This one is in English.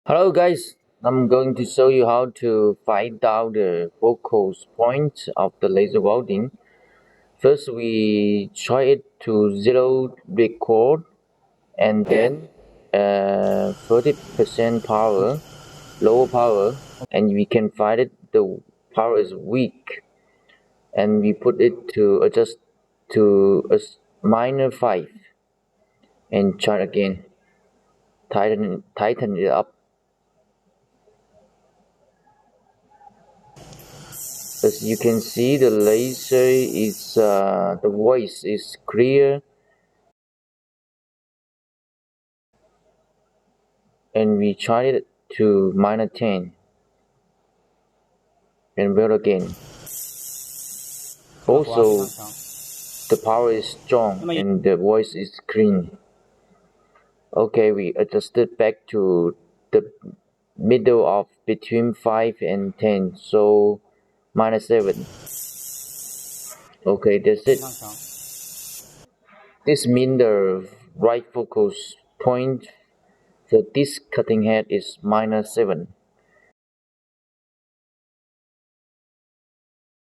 Hello guys, I'm going to show you how to find out the focus point of the laser welding. First we try it to zero record and then 30% power, lower power, and we can find it the power is weak and we put it to adjust to a minor 5 and try again. Tighten it up. As you can see, the laser is the voice is clear, and we tried it to minus 10 and well again. Also, the power is strong and the voice is clean. Okay, we adjusted back to the middle of between 5 and 10, so minus 7. Okay, that's it. This means the right focus point for this cutting head is minus 7.